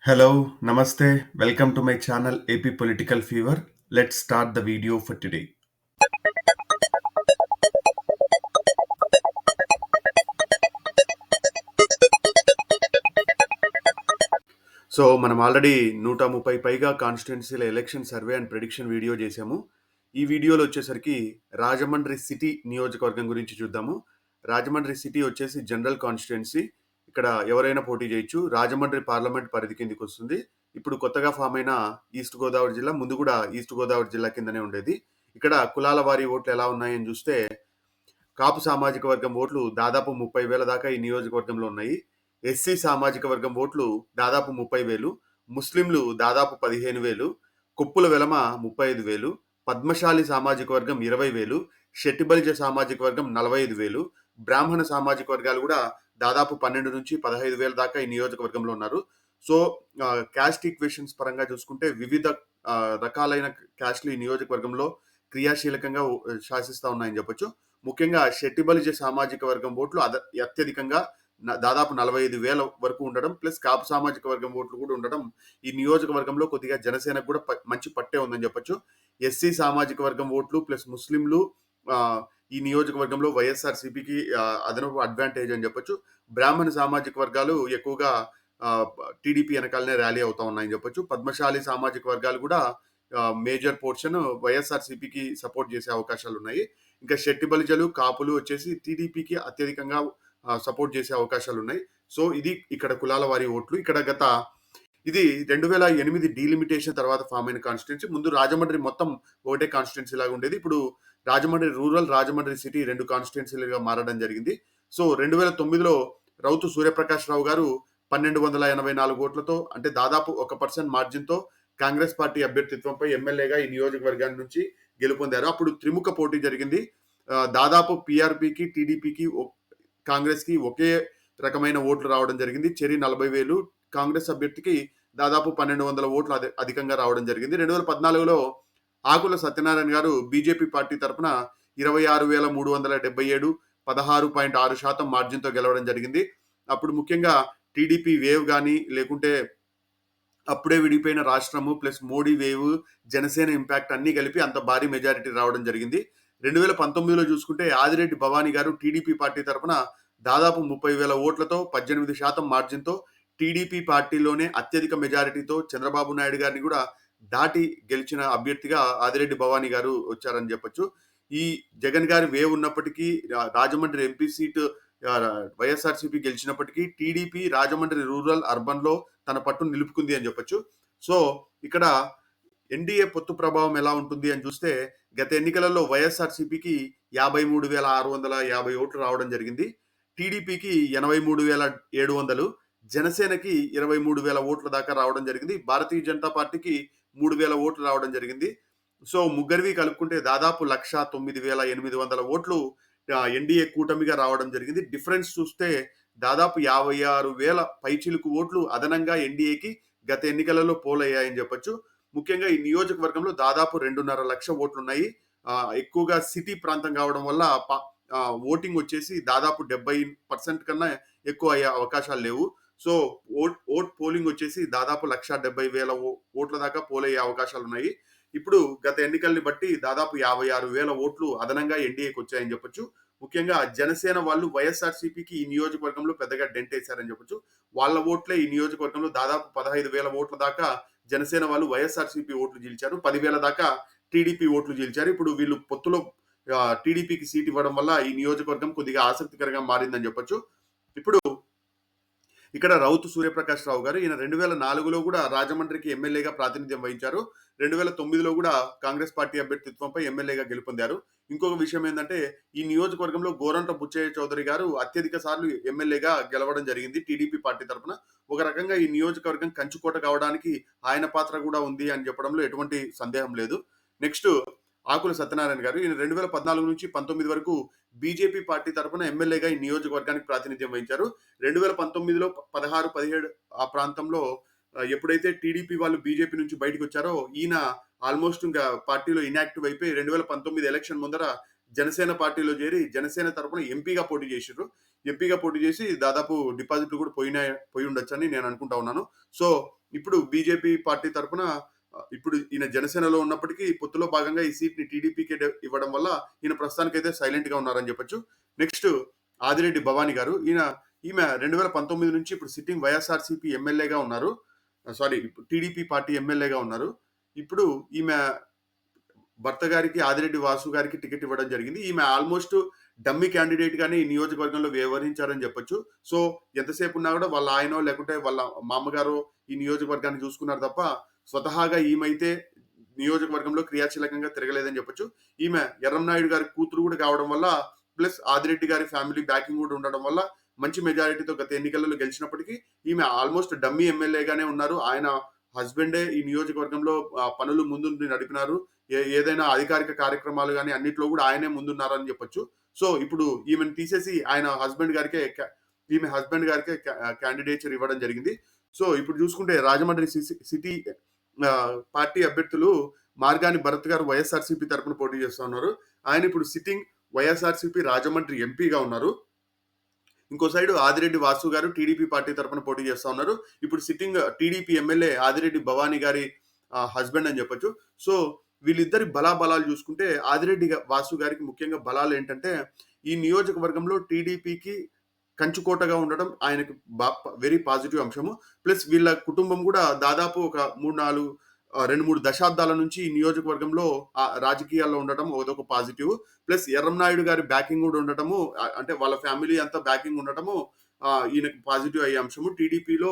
Hello, Namaste. Welcome to my channel AP Political Fever. Let's start the video for today. మనం already 130 పైగా కాన్స్టిట్యున్సీల election survey and prediction video చేశాము. ఈ వీడియోలో వచ్చేసరికి రాజమండ్రి సిటీ నియోజకవర్గం గురించి చూద్దాము. రాజమండ్రి సిటీ వచ్చేసి జనరల్ కాన్స్టిట్యున్సీ. ఇక్కడ ఎవరైనా పోటీ చేయొచ్చు. రాజమండ్రి పార్లమెంట్ పరిధి కిందకి వస్తుంది. ఇప్పుడు కొత్తగా ఫామ్ అయిన ఈస్ట్ గోదావరి జిల్లా, ముందు కూడా ఈస్ట్ గోదావరి జిల్లా కిందనే ఉండేది. ఇక్కడ కులాల వారీ ఓట్లు ఎలా ఉన్నాయని చూస్తే కాపు సామాజిక వర్గం ఓట్లు దాదాపు 30,000 దాకా ఈ నియోజకవర్గంలో ఉన్నాయి. ఎస్సీ సామాజిక వర్గం ఓట్లు దాదాపు 30,000, ముస్లింలు దాదాపు 15,000, కొప్పుల వెలమ 35,000, పద్మశాలి సామాజిక వర్గం 20,000, షెట్టిబలిజ సామాజిక వర్గం 45,000, బ్రాహ్మణ సామాజిక వర్గాలు కూడా దాదాపు 12 నుంచి 15,000 దాకా ఈ నియోజకవర్గంలో ఉన్నారు. సో క్యాస్ట్ ఈక్వేషన్స్ పరంగా చూసుకుంటే వివిధ రకాలైన క్యాస్ట్లు ఈ నియోజకవర్గంలో క్రియాశీలకంగా శాసిస్తూ ఉన్నాయని చెప్పొచ్చు. ముఖ్యంగా షెట్టిబలిజ సామాజిక వర్గం ఓట్లు అత్యధికంగా దాదాపు 45,000 వరకు ఉండడం, ప్లస్ కాపు సామాజిక వర్గం ఓట్లు కూడా ఉండడం ఈ నియోజకవర్గంలో కొద్దిగా జనసేనకు కూడా మంచి పట్టే ఉందని చెప్పొచ్చు. ఎస్సీ సామాజిక వర్గం ఓట్లు ప్లస్ ముస్లింలు ఈ నియోజకవర్గంలో వైఎస్ఆర్సీపీకి అదనపు అడ్వాంటేజ్ అని చెప్పొచ్చు. బ్రాహ్మణ సామాజిక వర్గాలు ఎక్కువగా టీడీపీ వెనకాలనే ర్యాలీ అవుతా ఉన్నాయని చెప్పొచ్చు. పద్మశాలి సామాజిక వర్గాలు కూడా మేజర్ పోర్షన్ వైఎస్ఆర్సీపీకి సపోర్ట్ చేసే అవకాశాలు ఉన్నాయి. ఇంకా షెట్టి బలిజలు, కాపులు వచ్చేసి టీడీపీకి అత్యధికంగా సపోర్ట్ చేసే అవకాశాలు ఉన్నాయి. సో ఇది ఇక్కడ కులాల వారి ఓట్లు. ఇక్కడ ఇది 2008 డీలిమిటేషన్ తర్వాత ఫామ్ అయిన కాన్స్టిట్యున్సీ. ముందు రాజమండ్రి మొత్తం ఒకటే కాన్స్టిట్యున్సీ లాగా ఉండేది. ఇప్పుడు రాజమండ్రి రూరల్, రాజమండ్రి సిటీ 2 కాన్స్టిట్యున్సీలుగా మారడం జరిగింది. సో 2009లో రౌతు సూర్యప్రకాష్ రావు గారు 1,284 ఓట్లతో, అంటే దాదాపు 1% మార్జిన్తో కాంగ్రెస్ పార్టీ అభ్యర్థిత్వంపై ఎమ్మెల్యేగా ఈ నియోజకవర్గాన్ని నుంచి గెలుపొందారు. అప్పుడు త్రిముఖ పోటీ జరిగింది. దాదాపు పీఆర్పీకి, టీడీపీకి, కాంగ్రెస్కి ఒకే రకమైన ఓట్లు రావడం జరిగింది. చెరి 40,000, కాంగ్రెస్ అభ్యర్థికి దాదాపు 1,200 ఓట్లు అధికంగా రావడం జరిగింది. 2014లో ఆకుల సత్యనారాయణ గారు బీజేపీ పార్టీ తరఫున 26,377, 16.6% మార్జిన్తో గెలవడం జరిగింది. అప్పుడు ముఖ్యంగా టీడీపీ వేవ్ కానీ, లేకుంటే అప్పుడే విడిపోయిన రాష్ట్రము plus Modi wave, Janasena impact అన్ని కలిపి అంత భారీ మెజారిటీ రావడం జరిగింది. 2019లో చూసుకుంటే ఆదిరెడ్డి భవానీ గారు టీడీపీ పార్టీ తరఫున దాదాపు 30,000 ఓట్లతో 18% మార్జిన్తో టీడీపీ పార్టీలోనే అత్యధిక మెజారిటీతో చంద్రబాబు నాయుడు గారిని కూడా దాటి గెలిచిన అభ్యర్థిగా ఆదిరెడ్డి భవానీ గారు వచ్చారని చెప్పొచ్చు. ఈ జగన్ గారి వేవ్ ఉన్నప్పటికీ, రాజమండ్రి ఎంపీ సీటు వైఎస్ఆర్సీపీ గెలిచినప్పటికీ టీడీపీ రాజమండ్రి రూరల్, అర్బన్లో తన పట్టును నిలుపుకుంది అని చెప్పొచ్చు. సో ఇక్కడ ఎన్డీఏ పొత్తు ప్రభావం ఎలా ఉంటుంది అని చూస్తే గత ఎన్నికలలో వైఎస్ఆర్సీపీకి 53,650 ఓట్లు రావడం జరిగింది. టీడీపీకి 83,700, జనసేనకి 23,000 ఓట్ల దాకా రావడం జరిగింది. భారతీయ జనతా పార్టీకి 3,000 ఓట్లు రావడం జరిగింది. సో ముగ్గురివి కలుపుకుంటే దాదాపు 1,09,800 ఓట్లు ఎన్డీఏ కూటమిగా రావడం జరిగింది. డిఫరెన్స్ చూస్తే దాదాపు 56,000 పైచిలుకు ఓట్లు అదనంగా ఎన్డీఏకి గత ఎన్నికలలో పోలయ్యాయని చెప్పొచ్చు. ముఖ్యంగా ఈ నియోజకవర్గంలో దాదాపు 2.5 లక్షల ఓట్లు ఉన్నాయి. ఎక్కువగా సిటీ ప్రాంతం కావడం వల్ల ఓటింగ్ వచ్చేసి దాదాపు 70% కన్నా ఎక్కువ అయ్యే అవకాశాలు లేవు. సో ఓట్ పోలింగ్ వచ్చేసి దాదాపు 1,70,000 ఓట్ల దాకా పోలయ్యే అవకాశాలు ఉన్నాయి. ఇప్పుడు గత ఎన్నికల్ని బట్టి దాదాపు 56,000 ఓట్లు అదనంగా ఎన్డీఏకి వచ్చాయని చెప్పొచ్చు. ముఖ్యంగా జనసేన వాళ్ళు వైఎస్ఆర్సీపీకి ఈ నియోజకవర్గంలో పెద్దగా డెంట్ వేశారని చెప్పొచ్చు. వాళ్ళ ఓట్లే ఈ నియోజకవర్గంలో దాదాపు 15,000 ఓట్ల దాకా జనసేన వాళ్ళు వైఎస్ఆర్సీపీ ఓట్లు చీల్చారు. 10,000 దాకా టీడీపీ ఓట్లు చీల్చారు. ఇప్పుడు వీళ్ళు పొత్తులో టీడీపీకి సీట్ ఇవ్వడం వల్ల ఈ నియోజకవర్గం కొద్దిగా ఆసక్తికరంగా మారిందని చెప్పొచ్చు. ఇప్పుడు ఇక్కడ రౌతు సూర్యప్రకాష్ రావు గారు, ఈయన 2004లో కూడా రాజమండ్రికి ఎమ్మెల్యేగా ప్రాతినిధ్యం వహించారు. 2009లో కూడా కాంగ్రెస్ పార్టీ అభ్యర్థిత్వంపై ఎమ్మెల్యేగా గెలుపొందారు. ఇంకొక విషయం ఏంటంటే ఈ నియోజకవర్గంలో గోరంట బుచ్చయ్య చౌదరి గారు అత్యధిక సార్లు ఎమ్మెల్యేగా గెలవడం జరిగింది టీడీపీ పార్టీ తరఫున. ఒక రకంగా ఈ నియోజకవర్గం కంచుకోట కావడానికి ఆయన పాత్ర కూడా ఉంది అని చెప్పడంలో ఎటువంటి సందేహం లేదు. నెక్స్ట్ ఆకుల సత్యనారాయణ గారు, ఈయన 2014 నుంచి 19 వరకు బీజేపీ పార్టీ తరఫున ఎమ్మెల్యేగా ఈ నియోజకవర్గానికి ప్రాతినిధ్యం వహించారు. 2019లో 16, 17 ఆ ప్రాంతంలో ఎప్పుడైతే టీడీపీ వాళ్ళు బీజేపీ నుంచి బయటకు వచ్చారో ఈయన ఆల్మోస్ట్ ఇంకా పార్టీలో ఇన్యాక్టివ్ అయిపోయి 2019 ఎలక్షన్ ముందర జనసేన పార్టీలో చేరి జనసేన తరఫున ఎంపీగా పోటీ చేశారు. ఎంపీగా పోటీ చేసి దాదాపు డిపాజిట్లు కూడా పోయి ఉండొచ్చని నేను అనుకుంటా ఉన్నాను. సో ఇప్పుడు బీజేపీ పార్టీ తరపున ఇప్పుడు ఈయన జనసేనలో ఉన్నప్పటికీ పొత్తులో భాగంగా ఈ సీట్‌ని టీడీపీకే ఇవ్వడం వల్ల ఈయన ప్రస్తుతానికైతే సైలెంట్‌గా ఉన్నారని చెప్పొచ్చు. నెక్స్ట్ ఆదిరెడ్డి భవాని గారు. ఈమె 2019 నుంచి ఇప్పుడు సిట్టింగ్ వైఎస్ఆర్‌సీపీ ఎమ్మెల్యేగా ఉన్నారు. సారీ టీడీపీ పార్టీ ఎమ్మెల్యేగా ఉన్నారు. ఇప్పుడు ఈమె భర్త గారికి ఆదిరెడ్డి వాసు గారికి టికెట్ ఇవ్వడం జరిగింది. ఈమె ఆల్మోస్ట్ డమ్మీ క్యాండిడేట్ గానే ఈ నియోజకవర్గంలో వ్యవహరించారని చెప్పొచ్చు. సో ఎంతసేపు ఉన్నా కూడా వాళ్ళ ఆయనో లేకుంటే వాళ్ళ మామగారో ఈ నియోజకవర్గాన్ని చూసుకున్నారు తప్ప స్వతహాగా ఈమైతే నియోజకవర్గంలో క్రియాశీలకంగా తిరగలేదని చెప్పొచ్చు. ఈమె ఎర్రంనాయుడు గారి కూతురు కూడా కావడం వల్ల ప్లస్ ఆదిరెడ్డి గారి ఫ్యామిలీ బ్యాకింగ్ కూడా ఉండడం వల్ల మంచి మెజారిటీతో గత ఎన్నికలలో గెలిచినప్పటికీ ఈమె ఆల్మోస్ట్ డమ్మీ ఎమ్మెల్యేగానే ఉన్నారు. ఆయన హస్బెండే ఈ నియోజకవర్గంలో పనులు ముందుండి నడిపినారు. ఏదైనా అధికారిక కార్యక్రమాలు గాని అన్నిట్లో కూడా ఆయనే ముందున్నారని చెప్పొచ్చు. సో ఇప్పుడు ఈమెను తీసేసి ఆయన ఈమె హస్బెండ్ గారికే క్యాండిడేచర్ ఇవ్వడం జరిగింది. సో ఇప్పుడు చూసుకుంటే రాజమండ్రి సిటీ పార్టీ అభ్యర్థులు మార్గాని భరత్ గారు వైఎస్ఆర్సీపీ తరపున పోటీ చేస్తా ఉన్నారు. ఆయన ఇప్పుడు సిట్టింగ్ వైఎస్ఆర్సీపీ రాజమండ్రి ఎంపీగా ఉన్నారు. ఇంకో సైడ్ ఆదిరెడ్డి వాసు గారు టీడీపీ పార్టీ తరపున పోటీ చేస్తా ఉన్నారు. ఇప్పుడు sitting TDP MLA Adireddy Bhavani గారి హస్బెండ్ అని చెప్పొచ్చు. సో వీళ్ళిద్దరి బలాబలాలు చూసుకుంటే ఆదిరెడ్డి వాసు గారికి ముఖ్యంగా బలాలు ఏంటంటే ఈ నియోజకవర్గంలో టీడీపీకి కంచుకోటగా ఉండడం ఆయనకు వెరీ పాజిటివ్ అంశము. ప్లస్ వీళ్ళ కుటుంబం కూడా దాదాపు ఒక 2, 3 దశాబ్దాల నుంచి ఈ నియోజకవర్గంలో రాజకీయాల్లో ఉండటం అదొక పాజిటివ్. ప్లస్ ఎర్రంనాయుడు గారి బ్యాకింగ్ కూడా ఉండటము అంటే వాళ్ళ ఫ్యామిలీ అంతా బ్యాకింగ్ ఉండటము ఈయనకు పాజిటివ్ అయ్యే అంశము. టీడీపీలో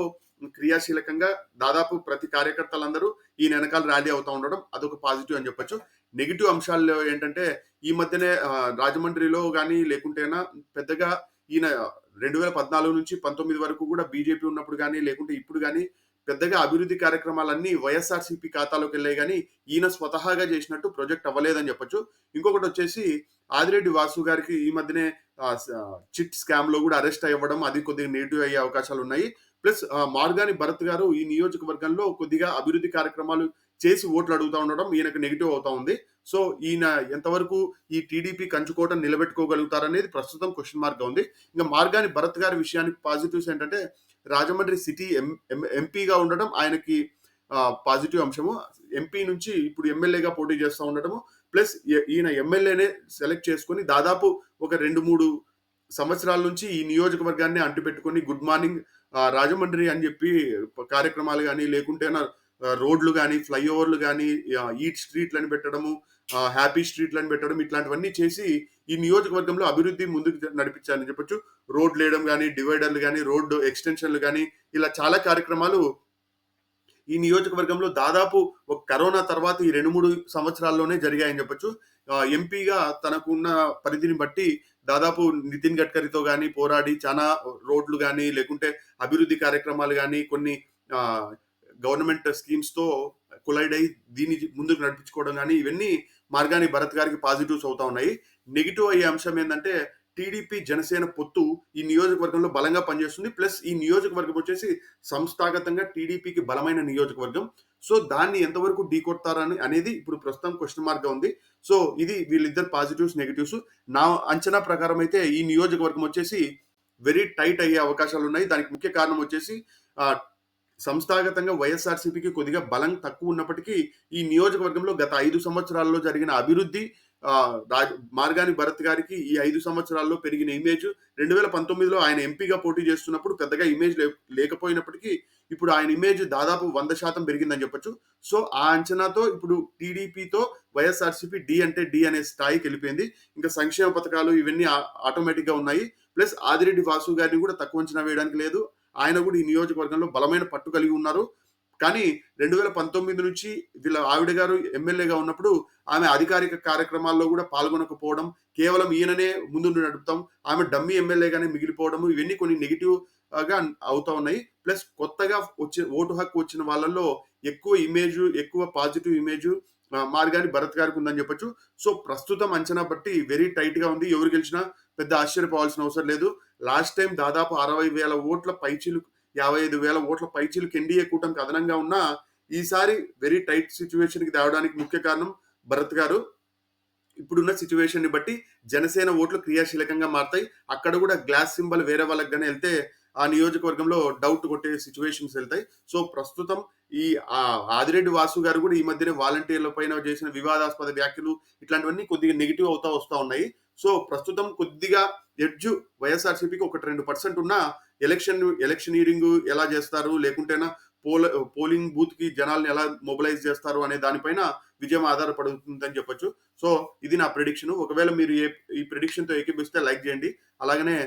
క్రియాశీలకంగా దాదాపు ప్రతి కార్యకర్తలందరూ ఈయన వెనకాల ర్యాలీ అవుతా ఉండడం అదొక పాజిటివ్ అని చెప్పొచ్చు. నెగిటివ్ అంశాల్లో ఏంటంటే ఈ మధ్యనే రాజమండ్రిలో గానీ లేకుంటేనా పెద్దగా ఈయన 2014 నుంచి 19 వరకు కూడా బీజేపీ ఉన్నప్పుడు గానీ లేకుంటే ఇప్పుడు గానీ పెద్దగా అభివృద్ధి కార్యక్రమాలన్నీ వైఎస్ఆర్సీపీ ఖాతాలోకి వెళ్ళాయి కానీ ఈయన స్వతహాగా చేసినట్టు ప్రొజెక్ట్ అవ్వలేదని చెప్పొచ్చు. ఇంకొకటి వచ్చేసి ఆదిరెడ్డి వాసు గారికి ఈ మధ్యనే చిట్ స్కామ్ లో కూడా అరెస్ట్ అవ్వడం అది కొద్దిగా నెగిటివ్ అయ్యే అవకాశాలు ఉన్నాయి. ప్లస్ మార్గాని భరత్ గారు ఈ నియోజకవర్గంలో కొద్దిగా అభివృద్ధి కార్యక్రమాలు చేసి ఓట్లు అడుగుతా ఉండడం ఈయనకు నెగిటివ్ అవుతా ఉంది. సో ఈయన ఎంతవరకు ఈ టీడీపీ కంచుకోవటం నిలబెట్టుకోగలుగుతారనేది ప్రస్తుతం క్వశ్చన్ మార్క్ గా ఉంది. ఇంకా మార్గాని భరత్ గారి విషయానికి పాజిటివ్స్ ఏంటంటే రాజమండ్రి సిటీ ఎంపీగా ఉండడం ఆయనకి పాజిటివ్ అంశము. ఎంపీ నుంచి ఇప్పుడు ఎమ్మెల్యేగా పోటీ చేస్తూ ఉండటము ప్లస్ ఈయన ఎమ్మెల్యేనే సెలెక్ట్ చేసుకొని దాదాపు ఒక 2-3 సంవత్సరాల నుంచి ఈ నియోజకవర్గాన్ని అంటిపెట్టుకొని గుడ్ మార్నింగ్ రాజమండ్రి అని చెప్పి కార్యక్రమాలు కానీ లేకుంటే రోడ్లు కానీ ఫ్లైఓవర్లు కానీ ఈట్ స్ట్రీట్లని పెట్టడము హ్యాపీ స్ట్రీట్లని పెట్టడం ఇట్లాంటివన్నీ చేసి ఈ నియోజకవర్గంలో అభివృద్ధి ముందుకు నడిపించాలని చెప్పొచ్చు. రోడ్లు వేయడం కానీ డివైడర్లు కానీ రోడ్డు ఎక్స్టెన్షన్లు కానీ ఇలా చాలా కార్యక్రమాలు ఈ నియోజకవర్గంలో దాదాపు ఒక కరోనా తర్వాత ఈ 2-3 సంవత్సరాల్లోనే జరిగాయని చెప్పొచ్చు. ఎంపీగా తనకున్న పరిధిని బట్టి దాదాపు నితిన్ గడ్కరీతో కానీ పోరాడి చాలా రోడ్లు కానీ లేకుంటే అభివృద్ధి కార్యక్రమాలు కానీ కొన్ని గవర్నమెంట్ స్కీమ్స్తో కొలైడ్ అయ్యి దీన్ని ముందుకు నడిపించుకోవడం కానీ ఇవన్నీ మార్గాని భరత్ గారికి పాజిటివ్స్ అవుతా ఉన్నాయి. నెగిటివ్ అయ్యే అంశం ఏంటంటే టీడీపీ జనసేన పొత్తు ఈ నియోజకవర్గంలో బలంగా పనిచేస్తుంది. ప్లస్ ఈ నియోజకవర్గం వచ్చేసి సంస్థాగతంగా టీడీపీకి బలమైన నియోజకవర్గం. సో దాన్ని ఎంతవరకు ఢీకొడతారని అనేది ఇప్పుడు ప్రస్తుతం క్వశ్చన్ మార్క్ గా ఉంది. సో ఇది వీళ్ళిద్దరు పాజిటివ్స్ నెగిటివ్స్. నా అంచనా ప్రకారం అయితే ఈ నియోజకవర్గం వచ్చేసి వెరీ టైట్ అయ్యే అవకాశాలు ఉన్నాయి. దానికి ముఖ్య కారణం వచ్చేసి సంస్థాగతంగా వైఎస్ఆర్సీపీకి కొద్దిగా బలం తక్కువ ఉన్నప్పటికీ ఈ నియోజకవర్గంలో గత 5 సంవత్సరాల్లో జరిగిన అభివృద్ధి మార్గాని భరత్ గారికి ఈ 5 సంవత్సరాల్లో పెరిగిన ఇమేజ్ 2019లో ఆయన ఎంపీగా పోటీ చేస్తున్నప్పుడు పెద్దగా ఇమేజ్ లేకపోయినప్పటికీ ఇప్పుడు ఆయన ఇమేజ్ దాదాపు 100% పెరిగిందని చెప్పొచ్చు. సో ఆ అంచనాతో ఇప్పుడు టీడీపీతో వైఎస్ఆర్సీపీ డి అంటే డి అనే స్థాయికి వెళ్ళిపోయింది. ఇంకా సంక్షేమ పథకాలు ఇవన్నీ ఆటోమేటిక్ గా ఉన్నాయి. ప్లస్ ఆదిరెడ్డి వాసు గారిని కూడా తక్కువ అంచనా వేయడానికి లేదు. ఆయన కూడా ఈ నియోజకవర్గంలో బలమైన పట్టు కలిగి ఉన్నారు. కానీ 2019 నుంచి వీళ్ళ ఆవిడ గారు ఎమ్మెల్యేగా ఉన్నప్పుడు ఆమె అధికారిక కార్యక్రమాల్లో కూడా పాల్గొనకపోవడం, కేవలం ఈయననే ముందు నడుపుతాం, ఆమె డమ్మీ ఎమ్మెల్యేగానే మిగిలిపోవడము ఇవన్నీ కొన్ని నెగిటివ్ గా అవుతా ఉన్నాయి. ప్లస్ కొత్తగా ఓటు హక్కు వచ్చిన వాళ్ళల్లో ఎక్కువ పాజిటివ్ ఇమేజ్ మార్గాని భరత్ గారికి ఉందని చెప్పొచ్చు. సో ప్రస్తుతం అంచనా బట్టి వెరీ టైట్ గా ఉంది. ఎవరు గెలిచినా పెద్ద ఆశ్చర్యపోవాల్సిన అవసరం లేదు. లాస్ట్ టైం దాదాపు 60,000 ఓట్ల పైచీలు 55,000 ఓట్ల పైచీలకు ఎన్డీఏ కూటమికి అదనంగా ఉన్న ఈసారి వెరీ టైట్ సిచ్యువేషన్ కి తేవడానికి ముఖ్య కారణం భరత్ గారు. ఇప్పుడున్న సిచ్యువేషన్ ని బట్టి జనసేన ఓట్లు క్రియాశీలకంగా మారుతాయి. అక్కడ కూడా గ్లాస్ సింబల్ వేరే వాళ్ళకి గానీ వెళ్తే ఆ నియోజకవర్గంలో డౌట్ కొట్టే సిచ్యువేషన్స్ వెళ్తాయి. సో ప్రస్తుతం ఈ ఆదిరెడ్డి వాసు గారు కూడా ఈ మధ్యనే వాలంటీర్ల పైన చేసిన వివాదాస్పద వ్యాఖ్యలు ఇట్లాంటివన్నీ కొద్దిగా నెగిటివ్ అవుతా వస్తా ఉన్నాయి. సో ప్రస్తుతం కొద్దిగా ఎడ్జ్ వైఎస్ఆర్సీపీకి 1-2% ఉన్న ఎలక్షనీరింగ్ ఎలా చేస్తారు, లేకుంటేనా పోలింగ్ బూత్ కి జనాల్ని ఎలా మొబిలైజ్ చేస్తారు అనే దానిపైన విజయం ఆధారపడుతుందని చెప్పొచ్చు. సో ఇది నా ప్రిడిక్షన్. ఒకవేళ మీరు ఈ ప్రిడిక్షన్ తో ఏకీభవిస్తే లైక్ చేయండి. అలాగనే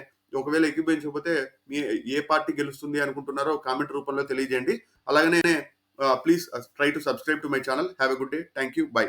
ఒకవేళ ఏకీభవించకపోతే మీ ఏ పార్టీ గెలుస్తుంది అనుకుంటున్నారో కామెంట్ రూపంలో తెలియజేయండి. అలాగనే please try to subscribe to my channel. Have a good day. Thank you. By.